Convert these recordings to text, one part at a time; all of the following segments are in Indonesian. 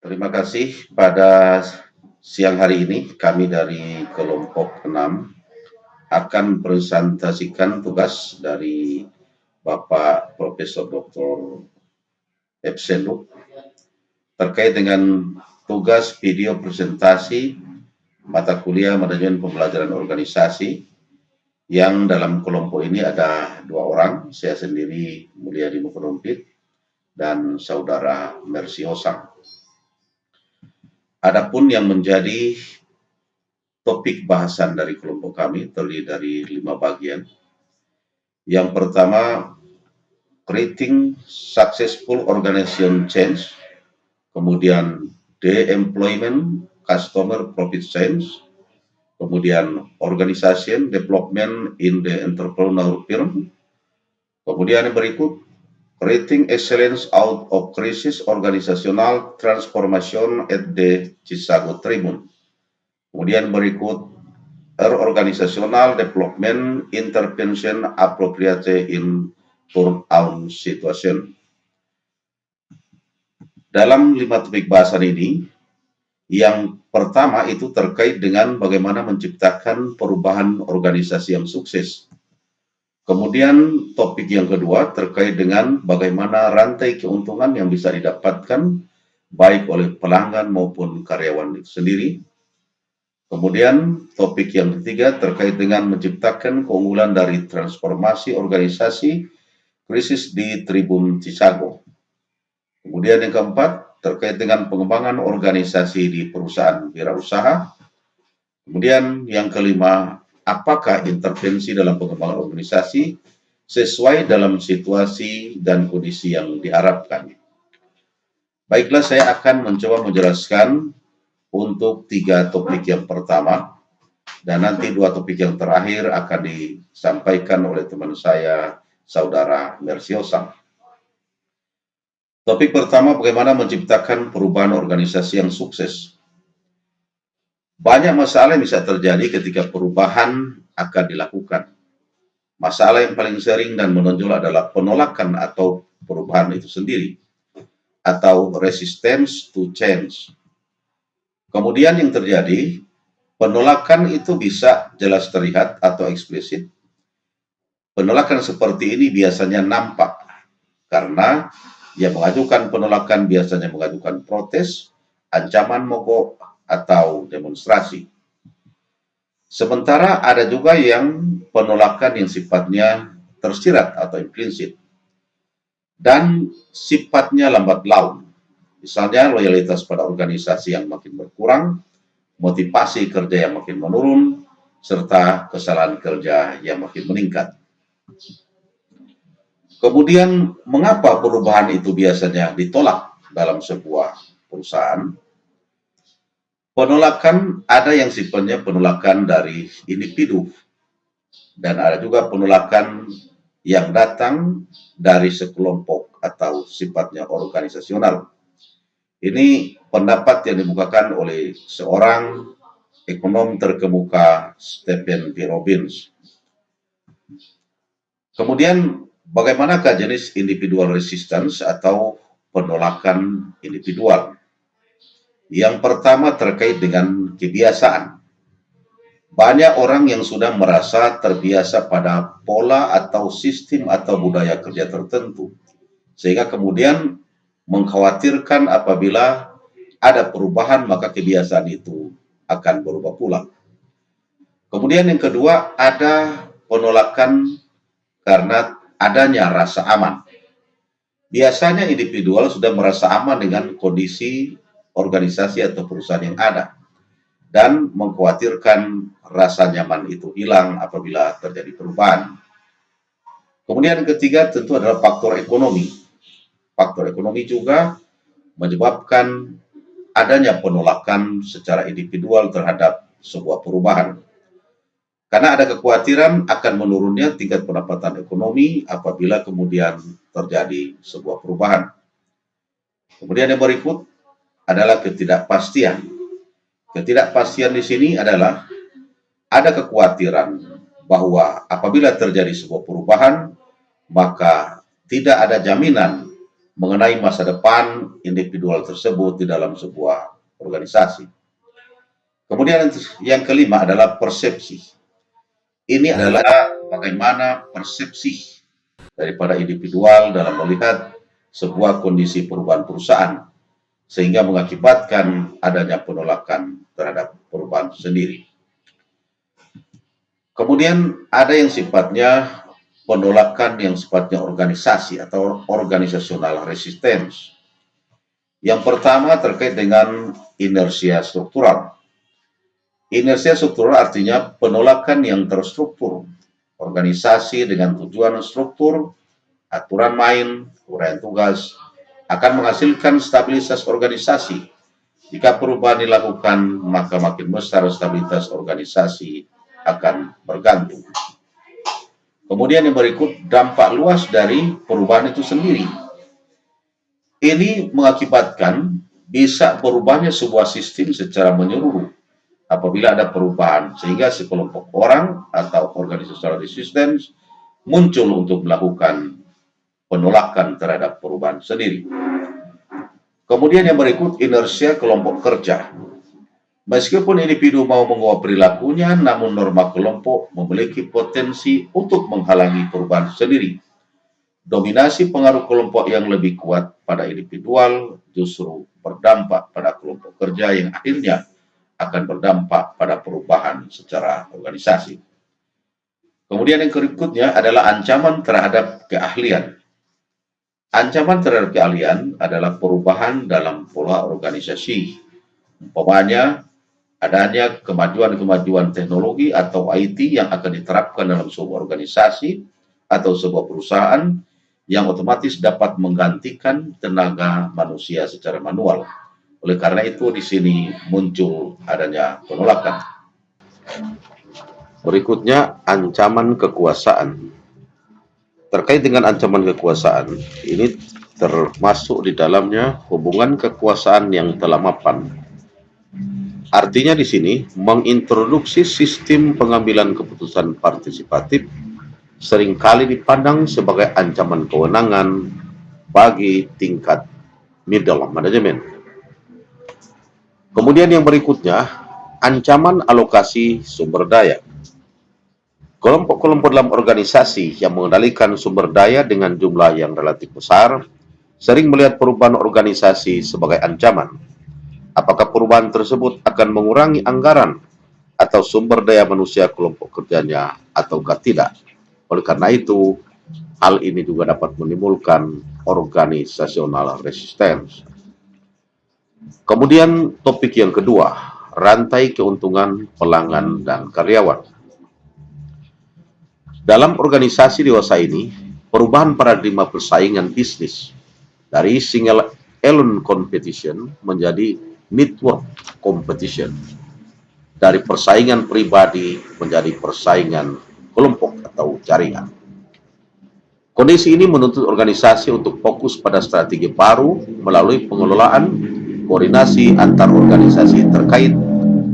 Terima kasih. Pada siang hari ini kami dari kelompok 6 akan presentasikan tugas dari Bapak Profesor Dr. Epsenduk terkait dengan tugas video presentasi mata kuliah manajemen pembelajaran organisasi yang dalam kelompok ini ada 2 orang, saya sendiri Mulyadi Mukarumpit dan Saudara Mercy Osang. Adapun yang menjadi topik bahasan dari kelompok kami terdiri dari 5 bagian. Yang pertama, creating successful organization change, kemudian de-employment customer profit change, kemudian organization development in the entrepreneurial firm, kemudian yang berikut, creating excellence out of crisis organizational transformation at the Chisago Tribune. Kemudian berikut organizational development intervention appropriate in turn-on situation. Dalam 5 topik bahasan ini, yang pertama itu terkait dengan bagaimana menciptakan perubahan organisasi yang sukses. Kemudian topik yang kedua terkait dengan bagaimana rantai keuntungan yang bisa didapatkan baik oleh pelanggan maupun karyawan itu sendiri. Kemudian topik yang ketiga terkait dengan menciptakan keunggulan dari transformasi organisasi krisis di Tribun Chisago. Kemudian yang keempat terkait dengan pengembangan organisasi di perusahaan wirausaha. Kemudian yang kelima, apakah intervensi dalam pengembangan organisasi sesuai dalam situasi dan kondisi yang diharapkan. Baiklah, saya akan mencoba menjelaskan untuk 3 topik yang pertama, dan nanti 2 topik yang terakhir akan disampaikan oleh teman saya, Saudara Mercy Osang. Topik pertama, bagaimana menciptakan perubahan organisasi yang sukses. Banyak masalah yang bisa terjadi ketika perubahan akan dilakukan. Masalah yang paling sering dan menonjol adalah penolakan atau perubahan itu sendiri, atau resistance to change. Kemudian yang terjadi, penolakan itu bisa jelas terlihat atau eksplisit. Penolakan seperti ini biasanya nampak karena yang mengajukan penolakan biasanya mengajukan protes, ancaman mogok, atau demonstrasi. Sementara ada juga yang penolakan yang sifatnya tersirat atau implisit dan sifatnya lambat laun. Misalnya loyalitas pada organisasi yang makin berkurang, motivasi kerja yang makin menurun, serta kesalahan kerja yang makin meningkat. Kemudian, mengapa perubahan itu biasanya ditolak dalam sebuah perusahaan? Penolakan ada yang sifatnya penolakan dari individu, dan ada juga penolakan yang datang dari sekelompok atau sifatnya organisasional. Ini pendapat yang dimukakan oleh seorang ekonom terkemuka, Stephen P. Robbins. Kemudian, bagaimanakah jenis individual resistance atau penolakan individual? Yang pertama terkait dengan kebiasaan. Banyak orang yang sudah merasa terbiasa pada pola atau sistem atau budaya kerja tertentu, sehingga kemudian mengkhawatirkan apabila ada perubahan maka kebiasaan itu akan berubah pula. Kemudian yang kedua, ada penolakan karena adanya rasa aman. Biasanya individual sudah merasa aman dengan kondisi organisasi atau perusahaan yang ada dan mengkhawatirkan rasa nyaman itu hilang apabila terjadi perubahan. Kemudian yang ketiga tentu adalah faktor ekonomi. Faktor ekonomi juga menyebabkan adanya penolakan secara individual terhadap sebuah perubahan. Karena ada kekhawatiran akan menurunnya tingkat pendapatan ekonomi apabila kemudian terjadi sebuah perubahan. Kemudian yang berikut adalah ketidakpastian. Ketidakpastian di sini adalah ada kekhawatiran bahwa apabila terjadi sebuah perubahan, maka tidak ada jaminan mengenai masa depan individual tersebut di dalam sebuah organisasi. Kemudian yang kelima adalah persepsi. Ini adalah bagaimana persepsi daripada individual dalam melihat sebuah kondisi perubahan perusahaan, sehingga mengakibatkan adanya penolakan terhadap perubahan sendiri. Kemudian ada yang sifatnya penolakan yang sifatnya organisasi atau organisational resistance. Yang pertama terkait dengan inersia struktural. Inersia struktural artinya penolakan yang terstruktur. Organisasi dengan tujuan struktur, aturan main, uraian tugas, akan menghasilkan stabilitas organisasi. Jika perubahan dilakukan, maka makin besar stabilitas organisasi akan bergantung. Kemudian yang berikut, dampak luas dari perubahan itu sendiri. Ini mengakibatkan bisa berubahnya sebuah sistem secara menyeluruh apabila ada perubahan, sehingga sekelompok orang atau organizational resistance muncul untuk melakukan penolakan terhadap perubahan sendiri. Kemudian yang berikut, inersia kelompok kerja. Meskipun individu mau mengubah perilakunya, namun norma kelompok memiliki potensi untuk menghalangi perubahan sendiri. Dominasi pengaruh kelompok yang lebih kuat pada individual justru berdampak pada kelompok kerja yang akhirnya akan berdampak pada perubahan secara organisasi. Kemudian yang berikutnya adalah ancaman terhadap keahlian. Ancaman terhadap keahlian adalah perubahan dalam pola organisasi. Umpamanya, adanya kemajuan-kemajuan teknologi atau IT yang akan diterapkan dalam sebuah organisasi atau sebuah perusahaan yang otomatis dapat menggantikan tenaga manusia secara manual. Oleh karena itu, di sini muncul adanya penolakan. Berikutnya, ancaman kekuasaan. Terkait dengan ancaman kekuasaan, ini termasuk di dalamnya hubungan kekuasaan yang telah mapan. Artinya di sini, mengintroduksi sistem pengambilan keputusan partisipatif seringkali dipandang sebagai ancaman kewenangan bagi tingkat middle management. Kemudian yang berikutnya, ancaman alokasi sumber daya. Kelompok-kelompok dalam organisasi yang mengendalikan sumber daya dengan jumlah yang relatif besar sering melihat perubahan organisasi sebagai ancaman. Apakah perubahan tersebut akan mengurangi anggaran atau sumber daya manusia kelompok kerjanya ataukah tidak? Oleh karena itu, hal ini juga dapat menimbulkan organisational resistance. Kemudian topik yang kedua, rantai keuntungan pelanggan dan karyawan. Dalam organisasi dewasa ini, perubahan paradigma persaingan bisnis dari single element competition menjadi network competition. Dari persaingan pribadi menjadi persaingan kelompok atau jaringan. Kondisi ini menuntut organisasi untuk fokus pada strategi baru melalui pengelolaan koordinasi antar organisasi terkait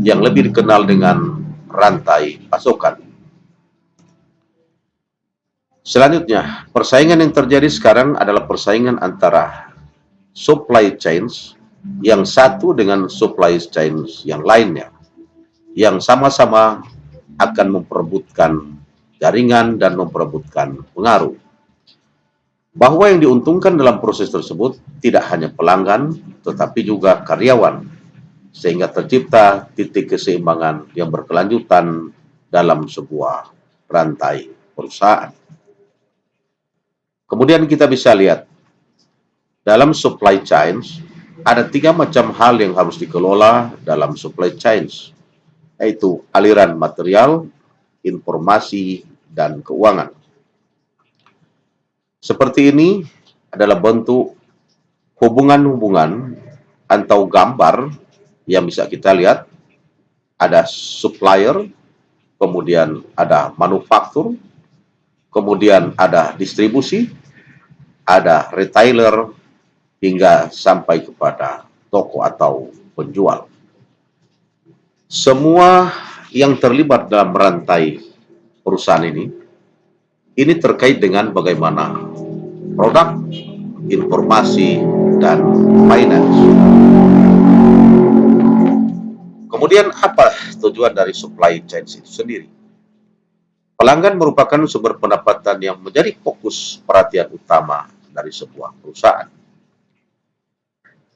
yang lebih dikenal dengan rantai pasokan. Selanjutnya, persaingan yang terjadi sekarang adalah persaingan antara supply chains yang satu dengan supply chains yang lainnya, yang sama-sama akan memperebutkan jaringan dan memperebutkan pengaruh. Bahwa yang diuntungkan dalam proses tersebut tidak hanya pelanggan, tetapi juga karyawan, sehingga tercipta titik keseimbangan yang berkelanjutan dalam sebuah rantai perusahaan. Kemudian kita bisa lihat, dalam supply chains, ada 3 macam hal yang harus dikelola dalam supply chains, yaitu aliran material, informasi, dan keuangan. Seperti ini adalah bentuk hubungan-hubungan atau gambar yang bisa kita lihat. Ada supplier, kemudian ada manufaktur, kemudian ada distribusi, ada retailer, hingga sampai kepada toko atau penjual. Semua yang terlibat dalam rantai perusahaan ini terkait dengan bagaimana produk, informasi, dan finance. Kemudian apa tujuan dari supply chain itu sendiri? Pelanggan merupakan sumber pendapatan yang menjadi fokus perhatian utama dari sebuah perusahaan.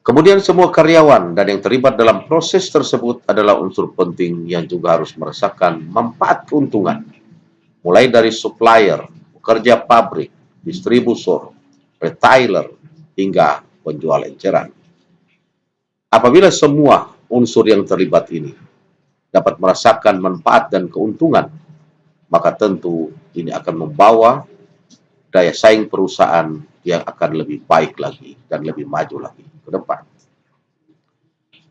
Kemudian semua karyawan dan yang terlibat dalam proses tersebut adalah unsur penting yang juga harus merasakan manfaat keuntungan, mulai dari supplier, pekerja pabrik, distributor, retailer, hingga penjual eceran. Apabila semua unsur yang terlibat ini dapat merasakan manfaat dan keuntungan, maka tentu ini akan membawa daya saing perusahaan yang akan lebih baik lagi dan lebih maju lagi ke depan.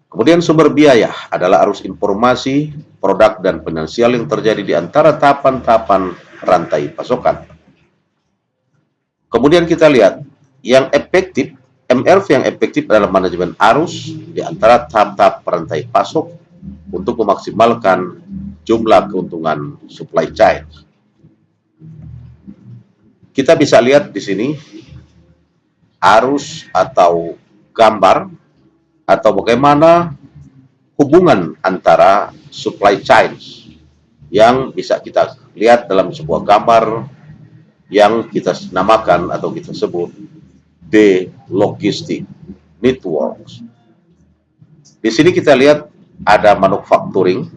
Kemudian sumber biaya adalah arus informasi, produk, dan finansial yang terjadi di antara tahapan-tahapan rantai pasokan. Kemudian kita lihat yang efektif, MRV yang efektif adalah manajemen arus di antara tahap-tahap rantai pasok untuk memaksimalkan jumlah keuntungan supply chain. Kita bisa lihat di sini arus atau gambar atau bagaimana hubungan antara supply chains yang bisa kita lihat dalam sebuah gambar yang kita namakan atau kita sebut the logistic networks. Di sini kita lihat ada manufacturing,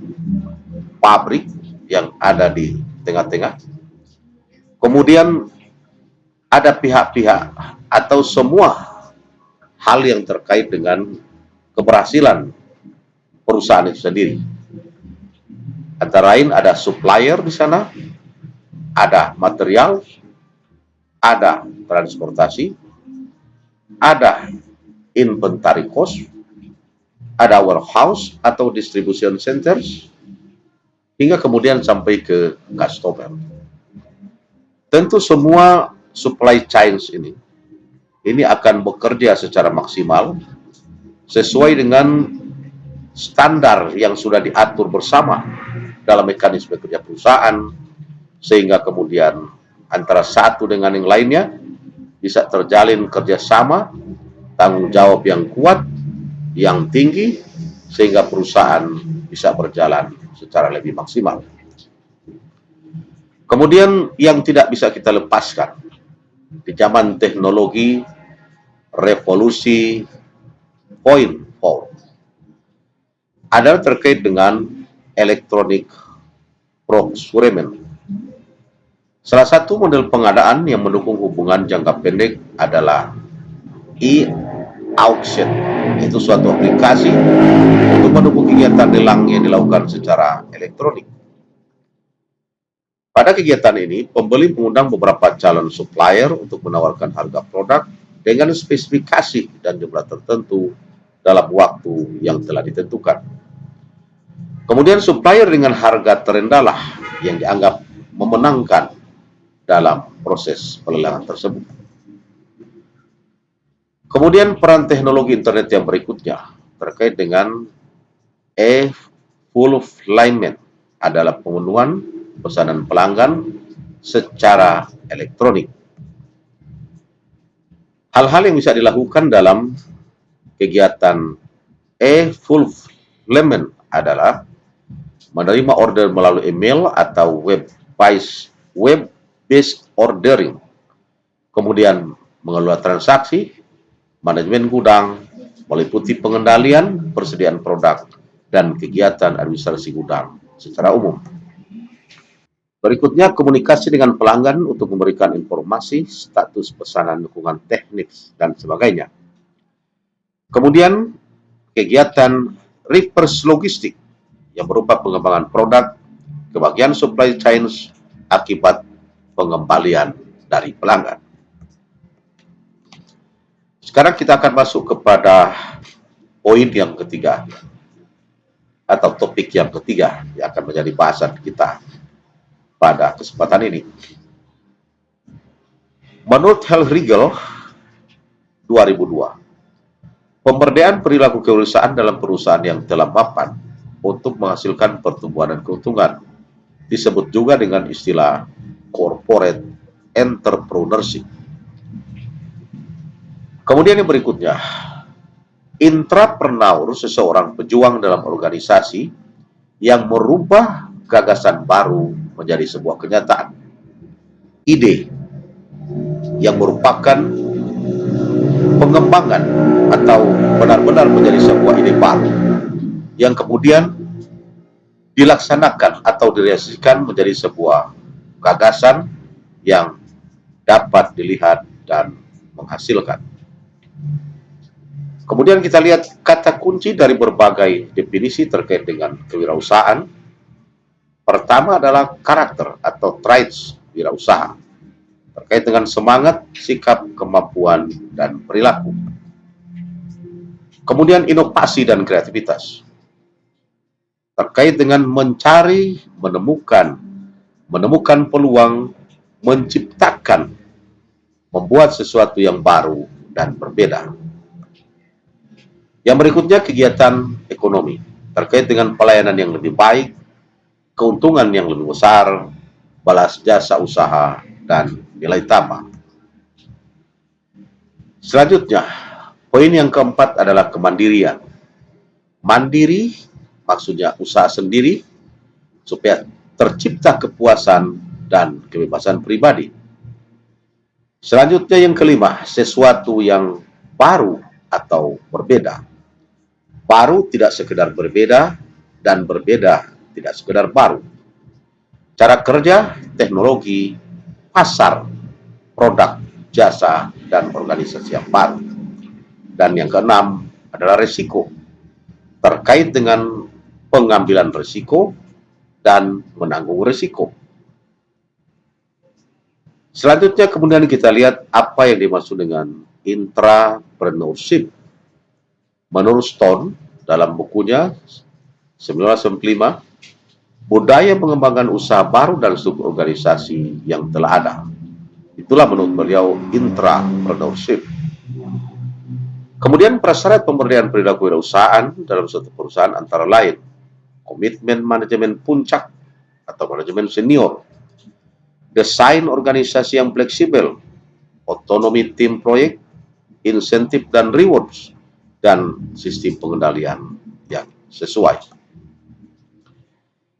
pabrik yang ada di tengah-tengah. Kemudian ada pihak-pihak atau semua hal yang terkait dengan keberhasilan perusahaan itu sendiri. Antara lain ada supplier di sana, ada material, ada transportasi, ada inventory cost, ada warehouse atau distribution centers, hingga kemudian sampai ke customer. Tentu semua supply chains ini akan bekerja secara maksimal sesuai dengan standar yang sudah diatur bersama dalam mekanisme kerja perusahaan, sehingga kemudian antara satu dengan yang lainnya bisa terjalin kerjasama, tanggung jawab yang kuat, yang tinggi, sehingga perusahaan bisa berjalan secara lebih maksimal. Kemudian yang tidak bisa kita lepaskan di zaman teknologi revolusi 0.4 adalah terkait dengan electronic procurement. Salah satu model pengadaan yang mendukung hubungan jangka pendek adalah e-auction. Itu suatu aplikasi untuk mendukung kegiatan lelang yang dilakukan secara elektronik. Pada kegiatan ini, pembeli mengundang beberapa calon supplier untuk menawarkan harga produk dengan spesifikasi dan jumlah tertentu dalam waktu yang telah ditentukan. Kemudian supplier dengan harga terendahlah yang dianggap memenangkan dalam proses pelelangan tersebut. Kemudian peran teknologi internet yang berikutnya terkait dengan e-fulfillment adalah pemenuhan pesanan pelanggan secara elektronik. Hal-hal yang bisa dilakukan dalam kegiatan e-fulfillment adalah menerima order melalui email atau web-based ordering, kemudian mengelola transaksi, manajemen gudang, meliputi pengendalian, persediaan produk, dan kegiatan administrasi gudang secara umum. Berikutnya, komunikasi dengan pelanggan untuk memberikan informasi, status pesanan, dukungan teknis, dan sebagainya. Kemudian, kegiatan reverse logistik yang berupa pengembangan produk ke bagian supply chains akibat pengembalian dari pelanggan. Sekarang kita akan masuk kepada poin yang ketiga atau topik yang ketiga yang akan menjadi bahasan kita pada kesempatan ini. Menurut Hellriegel 2002, pemberdayaan perilaku kewirausahaan dalam perusahaan yang telah mapan untuk menghasilkan pertumbuhan dan keuntungan disebut juga dengan istilah corporate entrepreneurship. Kemudian yang berikutnya, intrapreneur, seseorang pejuang dalam organisasi yang merubah gagasan baru menjadi sebuah kenyataan. Ide yang merupakan pengembangan atau benar-benar menjadi sebuah ide baru yang kemudian dilaksanakan atau direalisasikan menjadi sebuah gagasan yang dapat dilihat dan menghasilkan. Kemudian kita lihat kata kunci dari berbagai definisi terkait dengan kewirausahaan. Pertama adalah karakter atau traits wirausaha, terkait dengan semangat, sikap, kemampuan, dan perilaku. Kemudian inovasi dan kreativitas, terkait dengan mencari, menemukan peluang, menciptakan, membuat sesuatu yang baru dan berbeda. Yang berikutnya kegiatan ekonomi, terkait dengan pelayanan yang lebih baik, keuntungan yang lebih besar, balas jasa usaha, dan nilai tambah. Selanjutnya, poin yang keempat adalah kemandirian. Mandiri maksudnya usaha sendiri supaya tercipta kepuasan dan kebebasan pribadi. Selanjutnya yang kelima, sesuatu yang baru atau berbeda. Baru tidak sekedar berbeda, dan berbeda tidak sekedar baru. Cara kerja, teknologi, pasar, produk, jasa, dan organisasi yang baru. Dan yang keenam adalah risiko, terkait dengan pengambilan risiko dan menanggung risiko. Selanjutnya kemudian kita lihat apa yang dimaksud dengan intrapreneurship. Menurut Stone dalam bukunya 1995, budaya mengembangkan usaha baru dan struktur organisasi yang telah ada. Itulah menurut beliau intrapreneurship. Kemudian prasyarat pemberdayaan perilaku wirausahaan dalam suatu perusahaan antara lain komitmen manajemen puncak atau manajemen senior, desain organisasi yang fleksibel, otonomi tim proyek, insentif dan rewards, dan sistem pengendalian yang sesuai.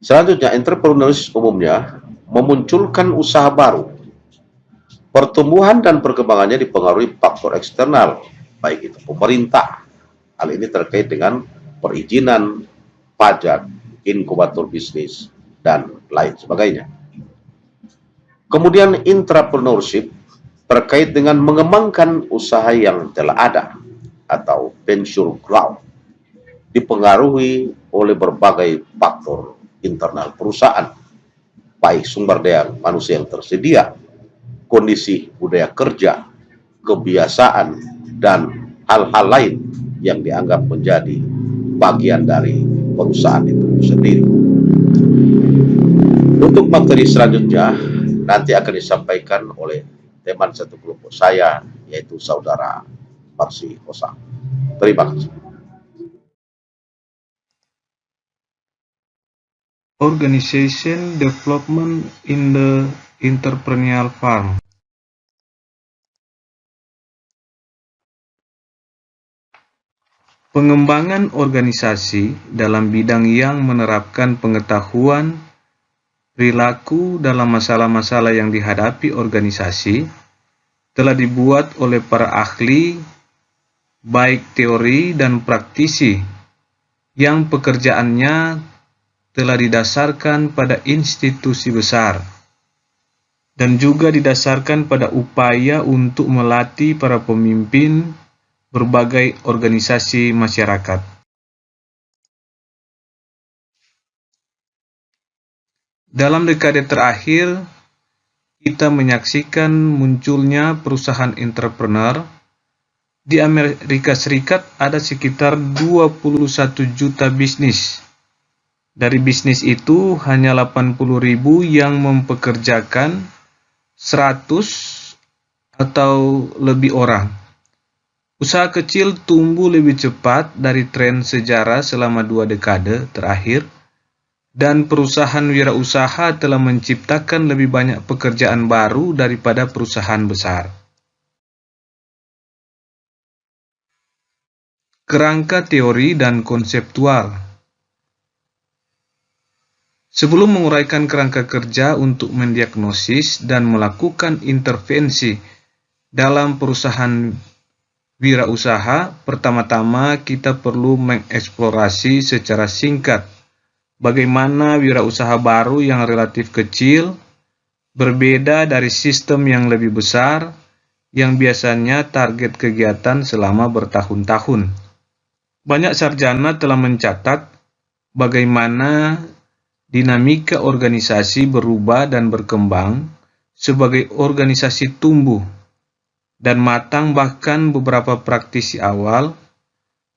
Selanjutnya, entrepreneurs umumnya memunculkan usaha baru. Pertumbuhan dan perkembangannya dipengaruhi faktor eksternal, baik itu pemerintah. Hal ini terkait dengan perizinan, pajak, inkubator bisnis, dan lain sebagainya. Kemudian intrapreneurship terkait dengan mengembangkan usaha yang telah ada atau venture growth, dipengaruhi oleh berbagai faktor internal perusahaan, baik sumber daya manusia yang tersedia, kondisi budaya kerja, kebiasaan, dan hal-hal lain yang dianggap menjadi bagian dari perusahaan itu sendiri. Untuk materi selanjutnya nanti akan disampaikan oleh teman satu kelompok saya, yaitu saudara Parsi Kosa. Terima kasih. Organization development in the entrepreneurial firm. Pengembangan organisasi dalam bidang yang menerapkan pengetahuan perilaku dalam masalah-masalah yang dihadapi organisasi telah dibuat oleh para ahli, baik teori dan praktisi, yang pekerjaannya telah didasarkan pada institusi besar dan juga didasarkan pada upaya untuk melatih para pemimpin berbagai organisasi masyarakat. Dalam dekade terakhir, kita menyaksikan munculnya perusahaan entrepreneur. Di Amerika Serikat ada sekitar 21 juta bisnis. Dari bisnis itu, hanya 80.000 yang mempekerjakan 100 atau lebih orang. Usaha kecil tumbuh lebih cepat dari tren sejarah selama 2 dekade terakhir, dan perusahaan wirausaha telah menciptakan lebih banyak pekerjaan baru daripada perusahaan besar. Kerangka teori dan konseptual. Sebelum menguraikan kerangka kerja untuk mendiagnosis dan melakukan intervensi dalam perusahaan wirausaha, pertama-tama kita perlu mengeksplorasi secara singkat bagaimana wirausaha baru yang relatif kecil berbeda dari sistem yang lebih besar yang biasanya target kegiatan selama bertahun-tahun. Banyak sarjana telah mencatat bagaimana dinamika organisasi berubah dan berkembang sebagai organisasi tumbuh dan matang, bahkan beberapa praktisi awal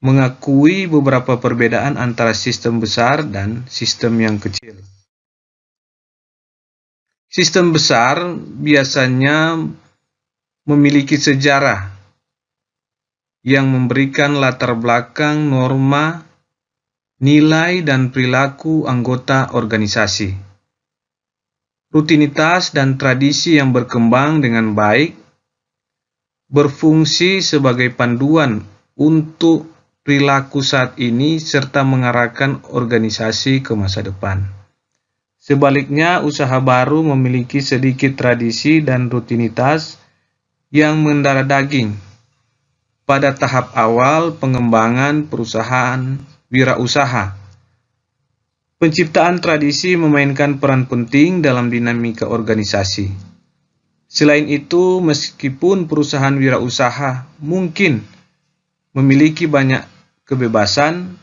mengakui beberapa perbedaan antara sistem besar dan sistem yang kecil. Sistem besar biasanya memiliki sejarah yang memberikan latar belakang norma, nilai, dan perilaku anggota organisasi. Rutinitas dan tradisi yang berkembang dengan baik berfungsi sebagai panduan untuk perilaku saat ini serta mengarahkan organisasi ke masa depan. Sebaliknya, usaha baru memiliki sedikit tradisi dan rutinitas yang mendarah daging pada tahap awal pengembangan perusahaan wirausaha. Penciptaan tradisi memainkan peran penting dalam dinamika organisasi. Selain itu, meskipun perusahaan wirausaha mungkin memiliki banyak kebebasan,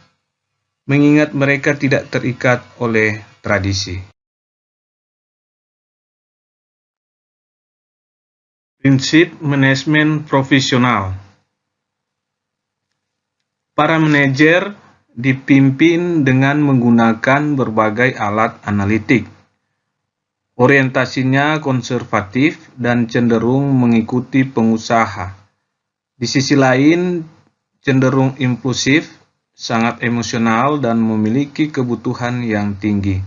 mengingat mereka tidak terikat oleh tradisi. Prinsip manajemen profesional. Para manajer dipimpin dengan menggunakan berbagai alat analitik. Orientasinya konservatif dan cenderung mengikuti pengusaha. Di sisi lain, cenderung impulsif, sangat emosional, dan memiliki kebutuhan yang tinggi.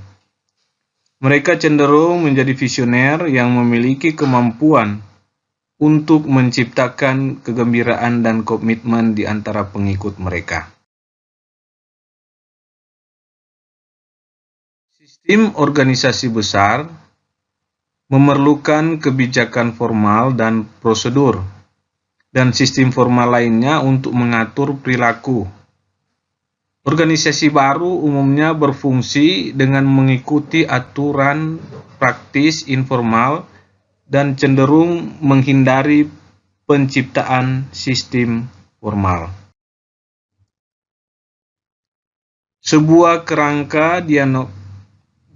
Mereka cenderung menjadi visioner yang memiliki kemampuan untuk menciptakan kegembiraan dan komitmen di antara pengikut mereka. Sistem organisasi besar memerlukan kebijakan formal dan prosedur, dan sistem formal lainnya untuk mengatur perilaku. Organisasi baru umumnya berfungsi dengan mengikuti aturan praktis informal dan cenderung menghindari penciptaan sistem formal. Sebuah kerangka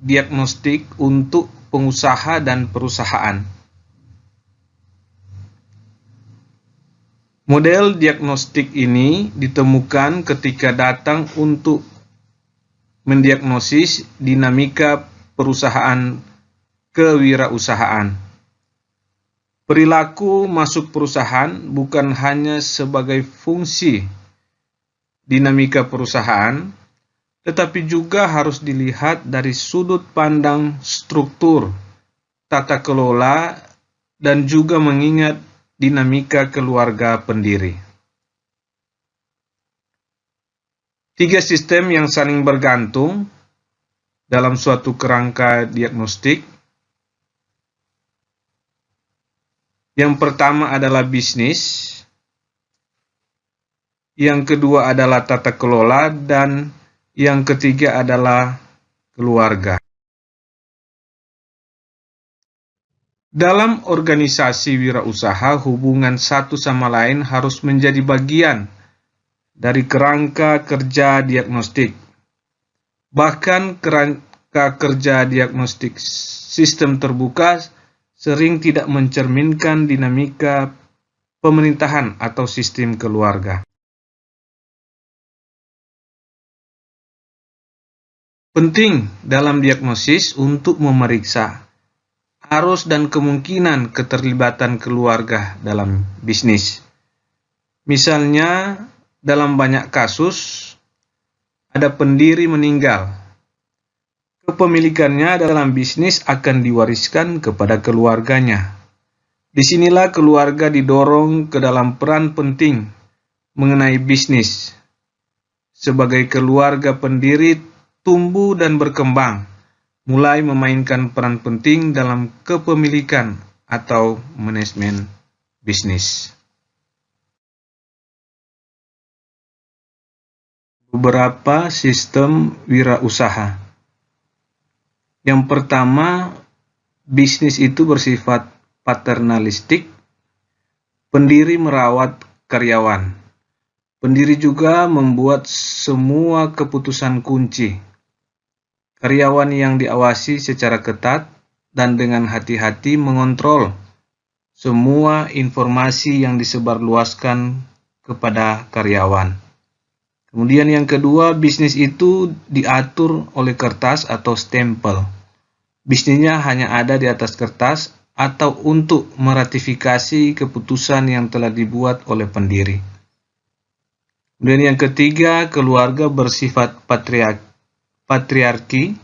diagnostik untuk pengusaha dan perusahaan. Model diagnostik ini ditemukan ketika datang untuk mendiagnosis dinamika perusahaan kewirausahaan. Perilaku masuk perusahaan bukan hanya sebagai fungsi dinamika perusahaan, tetapi juga harus dilihat dari sudut pandang struktur, tata kelola, dan juga mengingat dinamika keluarga pendiri. 3 sistem yang saling bergantung dalam suatu kerangka diagnostik. Yang pertama adalah bisnis, yang kedua adalah tata kelola, dan yang ketiga adalah keluarga. Dalam organisasi wirausaha, hubungan satu sama lain harus menjadi bagian dari kerangka kerja diagnostik. Bahkan kerangka kerja diagnostik sistem terbuka sering tidak mencerminkan dinamika pemerintahan atau sistem keluarga. Penting dalam diagnosis untuk memeriksa arus dan kemungkinan keterlibatan keluarga dalam bisnis. Misalnya, dalam banyak kasus, ada pendiri meninggal. Kepemilikannya dalam bisnis akan diwariskan kepada keluarganya. Disinilah keluarga didorong ke dalam peran penting mengenai bisnis, sebagai keluarga pendiri tumbuh dan berkembang, mulai memainkan peran penting dalam kepemilikan atau manajemen bisnis. Beberapa sistem wirausaha. Yang pertama, bisnis itu bersifat paternalistik. Pendiri merawat karyawan. Pendiri juga membuat semua keputusan kunci. Karyawan yang diawasi secara ketat dan dengan hati-hati mengontrol semua informasi yang disebarluaskan kepada karyawan. Kemudian yang kedua, bisnis itu diatur oleh kertas atau stempel. Bisnisnya hanya ada di atas kertas atau untuk meratifikasi keputusan yang telah dibuat oleh pendiri. Kemudian yang ketiga, keluarga bersifat patriarki.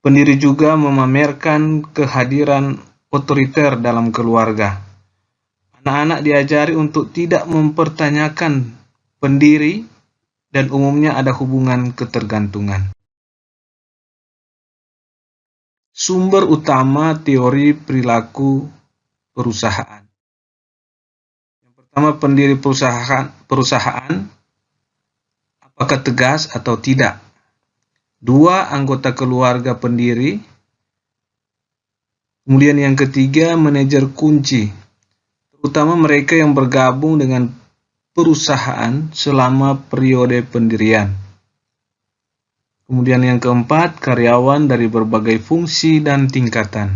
Pendiri juga memamerkan kehadiran otoriter dalam keluarga. Anak-anak diajari untuk tidak mempertanyakan pendiri dan umumnya ada hubungan ketergantungan. Sumber utama teori perilaku perusahaan. Yang pertama, pendiri perusahaan apakah tegas atau tidak? 2. Anggota keluarga pendiri. Kemudian yang ketiga, manajer kunci, terutama mereka yang bergabung dengan perusahaan selama periode pendirian. Kemudian yang keempat, karyawan dari berbagai fungsi dan tingkatan.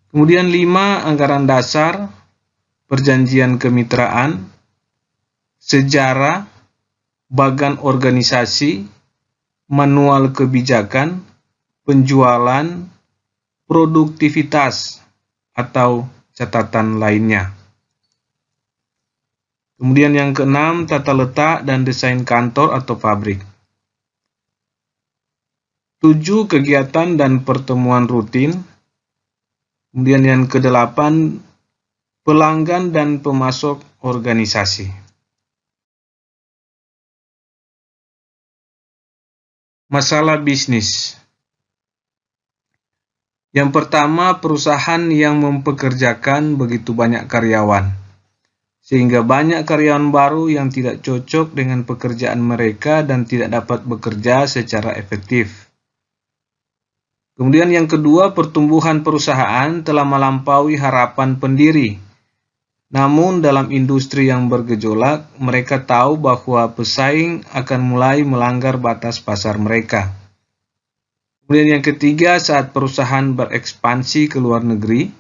Kemudian 5, anggaran dasar, perjanjian kemitraan, sejarah, bagan organisasi, manual kebijakan, penjualan, produktivitas, atau catatan lainnya. Kemudian yang keenam, tata letak dan desain kantor atau pabrik. 7, kegiatan dan pertemuan rutin. Kemudian yang kedelapan, pelanggan dan pemasok organisasi. Masalah bisnis. Yang pertama, perusahaan yang mempekerjakan begitu banyak karyawan, sehingga banyak karyawan baru yang tidak cocok dengan pekerjaan mereka dan tidak dapat bekerja secara efektif. Kemudian yang kedua, pertumbuhan perusahaan telah melampaui harapan pendiri. Namun dalam industri yang bergejolak, mereka tahu bahwa pesaing akan mulai melanggar batas pasar mereka. Kemudian yang ketiga, saat perusahaan berekspansi ke luar negeri,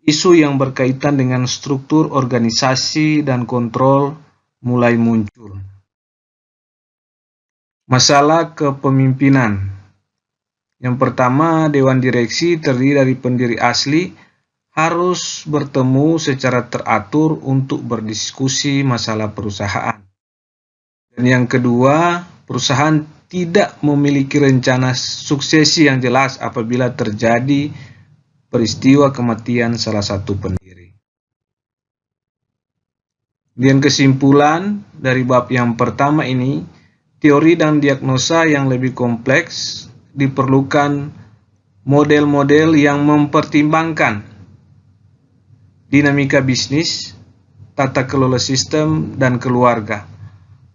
isu yang berkaitan dengan struktur organisasi dan kontrol mulai muncul. Masalah kepemimpinan. Yang pertama, dewan direksi terdiri dari pendiri asli harus bertemu secara teratur untuk berdiskusi masalah perusahaan. Dan yang kedua, perusahaan tidak memiliki rencana suksesi yang jelas apabila terjadi peristiwa kematian salah satu pendiri. Dan kesimpulan dari bab yang pertama ini, teori dan diagnosa yang lebih kompleks diperlukan model-model yang mempertimbangkan dinamika bisnis, tata kelola sistem, dan keluarga.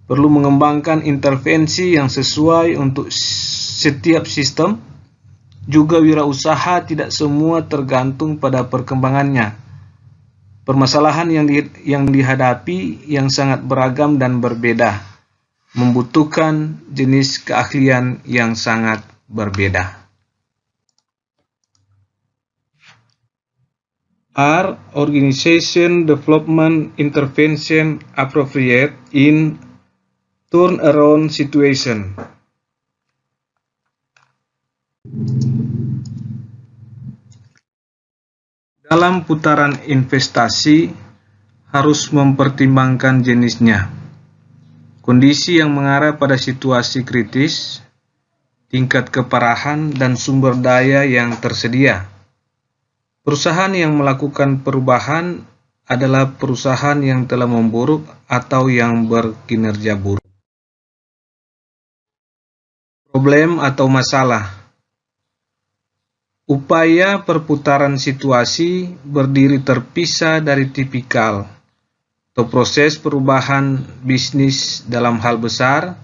Perlu mengembangkan intervensi yang sesuai untuk setiap sistem. Juga wirausaha tidak semua tergantung pada perkembangannya. Permasalahan yang dihadapi yang sangat beragam dan berbeda, membutuhkan jenis keahlian yang sangat berbeda. Are organization development intervention appropriate in turnaround situation? Dalam putaran investasi harus mempertimbangkan jenisnya, kondisi yang mengarah pada situasi kritis, tingkat keparahan, dan sumber daya yang tersedia. Perusahaan yang melakukan perubahan adalah perusahaan yang telah memburuk atau yang berkinerja buruk. Problem atau masalah. Upaya perputaran situasi berdiri terpisah dari tipikal atau proses perubahan bisnis dalam hal besar,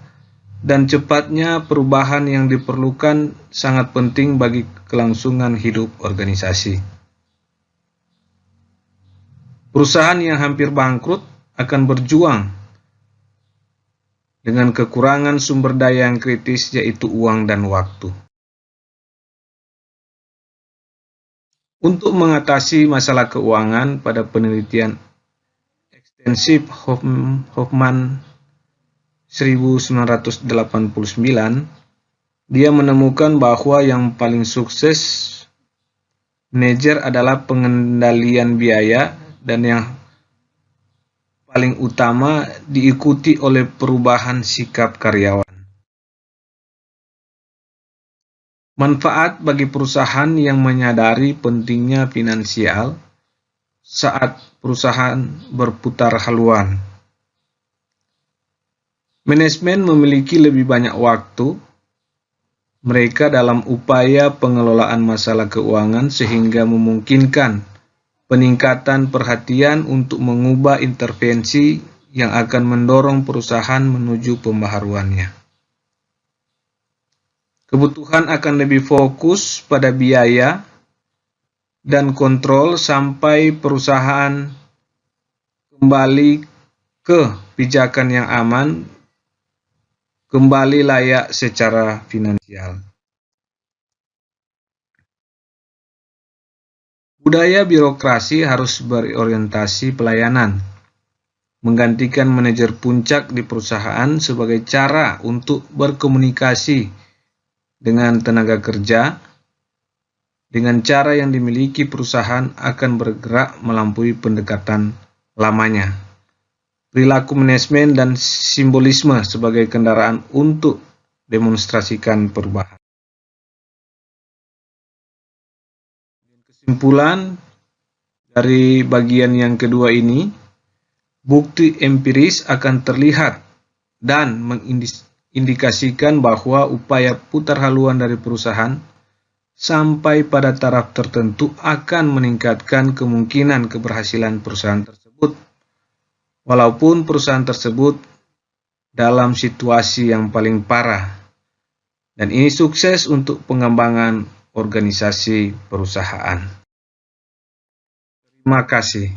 dan cepatnya perubahan yang diperlukan sangat penting bagi kelangsungan hidup organisasi. Perusahaan yang hampir bangkrut akan berjuang dengan kekurangan sumber daya yang kritis, yaitu uang dan waktu. Untuk mengatasi masalah keuangan, pada penelitian ekstensif Hoffman 1989, dia menemukan bahwa yang paling sukses manajer adalah pengendalian biaya, dan yang paling utama diikuti oleh perubahan sikap karyawan. Manfaat bagi perusahaan yang menyadari pentingnya finansial saat perusahaan berputar haluan. Manajemen memiliki lebih banyak waktu mereka dalam upaya pengelolaan masalah keuangan, sehingga memungkinkan peningkatan perhatian untuk mengubah intervensi yang akan mendorong perusahaan menuju pembaharuannya. Kebutuhan akan lebih fokus pada biaya dan kontrol sampai perusahaan kembali ke pijakan yang aman, kembali layak secara finansial. Budaya birokrasi harus berorientasi pelayanan, menggantikan manajer puncak di perusahaan sebagai cara untuk berkomunikasi dengan tenaga kerja. Dengan cara yang dimiliki, perusahaan akan bergerak melampaui pendekatan lamanya. Perilaku manajemen dan simbolisme sebagai kendaraan untuk demonstrasikan perubahan. Kesimpulan dari bagian yang kedua ini, bukti empiris akan terlihat dan mengindikasikan bahwa upaya putar haluan dari perusahaan sampai pada taraf tertentu akan meningkatkan kemungkinan keberhasilan perusahaan tersebut, walaupun perusahaan tersebut dalam situasi yang paling parah, dan ini sukses untuk pengembangan organisasi perusahaan. Terima kasih.